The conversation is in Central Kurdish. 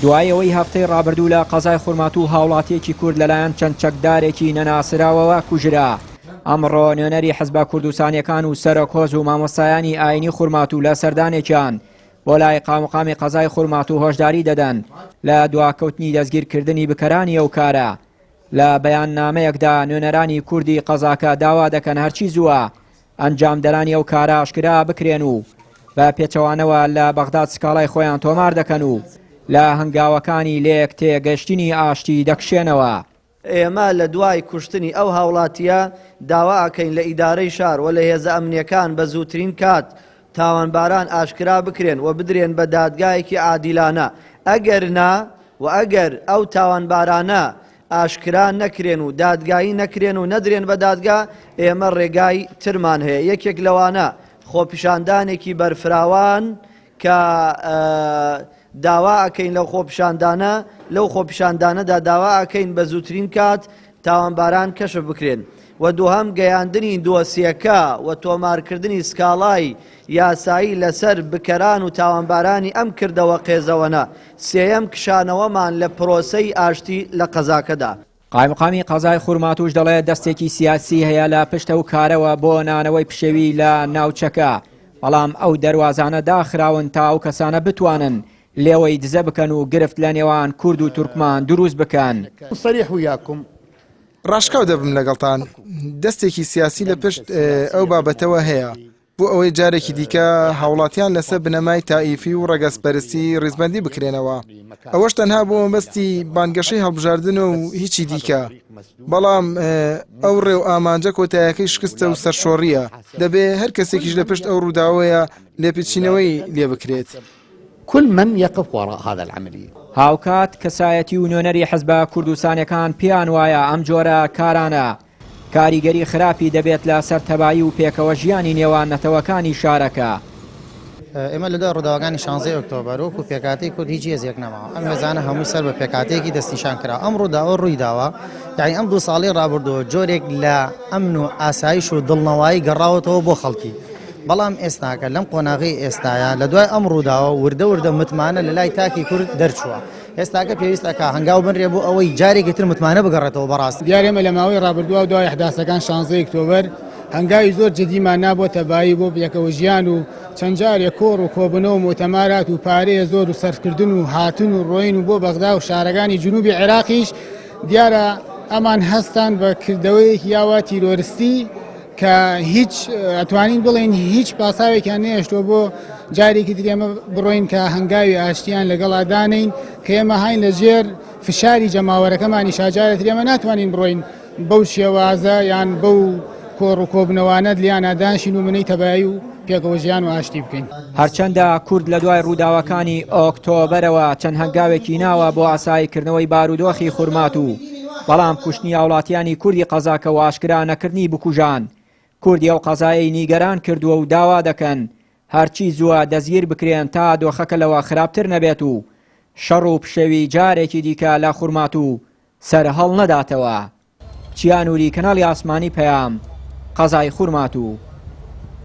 دوایەوەی هەفتەی ڕابردوو لە قەزای خورمات و هاوڵاتیەکی کورد لەلایەن چەند چەکدارێکی نەناسراوەوە کوژرا. ئەمڕۆ نوێنەری حیزبە کوردستانیەکان و سەرۆکۆز و مامۆستایانی ئاینی خورمات و لە سەردانێکیان بۆ لای قاموقامی قەزای خورمات و هۆشداری دەدەن لە دواکەوتنی دەستگیرکردنی بکەرانی ئەو کارە. لە بەیاننامەیەکدا نوێنەرانی کوردی قەزاکە داوا دەکەن هەرچی زووە ئەنجامدەرانی ئەو کارە ئاشکرا بکرێن و بە پێچەوانەوە لە بەغداد سکاڵای خۆیان تۆمار دەکەن و لە هەنگاوەکانی لێک تێگەشتنی ئاشتی دەکشێنەوە. ئێمە لە دوای کوشتنی ئەو هاوڵاتیە داوا ئەکەین لە ئیدارەی شار و لە هێزە ئەمنیەکان بە زووترین کات تاوانباران ئاشکرا بکرێن و بدرێن بە دادگایەکی عادیلانە. ئەگەر نا و ئەگەر ئەو تاوانبارانە ئاشکرا نەکرێن و دادگایی نەکرێن و نەدرێن بە دادگا، ئێمە ڕێگای ترمان هەیە. یەکێک لەوانە خۆپیشاندانێکی بەرفراوان کە داوا ئەکەین لەو خۆپیشاندانە، لەو خۆپیشاندانەدا داوا ئەکەین بە زووترین کات تاوانباران کەشف بکرێن. و دووهەم گەیاندنی دۆسیەکە و تۆمارکردنی سکاڵای یاسایی لەسەر بکەران و تاوانبارانی ئەم کردەوە قێزەوەنە. سێیەم کشانەوەمان لە پرۆسەی ئاشتی لە قەزاکەدا. قایمقامی قەزای خورماتوش دەڵێت دەستێکی سیاسی هەیە لە پشتە و کارەوە بۆ نانەوەی پشێوی لە ناوچەکە، بەڵام ئەو دەواازانە داخراون تا ئەو کەسانە بتوانن لێوەی دزە بکەن و گرفت لە نێوان کورد و تورکمان دروست بکەن. سەریح ویاکم ڕاشکاو دەبم لەگەڵتان. دەستێکی سیاسی لە پشت ئەو بابەتەوە هەیە بۆ ئەوەی جارێکی دیکە هاوڵاتیان لەسەر بنەمای تائیفی و ڕەگەزپەرستی ڕیزبەندی بکرێنەوە. ئەوەش تەنها بۆ مەبەستی بانگەشەی هەڵبژاردن و هیچی دیکە. بەڵام ئەو ڕێو ئامانجە کۆتایەکەی شکستە و سەرشۆڕیە. دەبێ هەر کەسێکیش لە پشت ئەو ڕووداوەیە لێپێچینەوەی لێ بکرێت. كل من يقف وراء هذا العملية. هاوکات کەسایەتی و نوێنەری حیزبە کوردستانیەکان پێیان وایە ئەم جۆرە کارانە کاریگەری خراپی دەبێت لە سەرتەبایی و پێکەوە ژیانی نێوان نەتەوەکانی شارەکە. ئێمە لە دوای ڕووداوەکانی 16 ئۆکتۆبەر وەکو پێکهاتەی کورد هیچ هێزێک نەماوە. ئەم هێزانە هەمووی سەر بە پێکهاتەیەکی دەستنیشان کرا. ئەم ڕووداوە ڕووی داوە، یعنی ئەم 2 ساڵی ڕابردووە جۆرێک لە ئەمن و ئاسایش و دڵنەوایی گەڕاوەتەوە بۆ خەڵکی. بەڵام ئێستاکە لەم قۆناغی ئێستاە لە دوای ئەم ڕووداوە وردە وردە متمانە لە لای تاکی کورد دەرچووە. ئێستاکە پێویستەکە هەنگاو بنرێ بۆ ئەوەی جارێکی تر متمانە بگەڕێتەوە بەڕاستی. دیارێمە لە ماوەی ڕابردووە و دوای ئەحداسەکان 16 ئۆکتۆبەر هەنگاوی زۆر جدیمان نابووە تەبایی بۆ پێکەوە ژیان و چەند جارێک کۆڕ و کۆبنەوە مۆتەمارات و پارەیە زۆر و سەرکردن و هاتن و ڕۆین و بۆ بەغدا و شارەکانی جنوبی عێراقیش دیارە ئەمان هەستان بە کردەوەیەکی یاوە تیرۆریستی کە هیچ ئەتوانین بڵێن هیچ پاساوێکیان نێشتۆ بۆ جارێکی درێمە بڕۆین کە هەنگاوی ئاشتیان لەگەڵا دانین کە ئێمە هاین لە ژێر فشاری جەماوەرەکەمانی شاجارە درێمە ناتوانین بڕۆین بەو شێوازە یان بەو کۆڕ و کۆبنەوانە لیانادانشین و منەی تەبایی و پێکەوە ژیان و ئاشتی بکەین. هەرچەندە کورد لە دوای ڕووداوەکانی ئۆکتۆبەرەوە چەند هەنگاوێکی ناوە بۆ ئاساییکردنەوەی بارودۆخی خورمات و بەڵام کوشتنی هاوڵاتیانی کوردی قەزاکە و ئاشکرا نەکردنی بکوژان. کوردی ئەو قەزایەی نیگەران کردووە و داوا دەکەن هەرچی زووە دەزگیر بکرێن تا دۆخەکە لەوە خراپتر نەبێت و شەڕ و پشەوی جارێکی دیکە لە خورمات و سەرهەڵ نەداتەوە. چیانوری کەناڵی ئاسمانی پەیام، قەزای خورمات و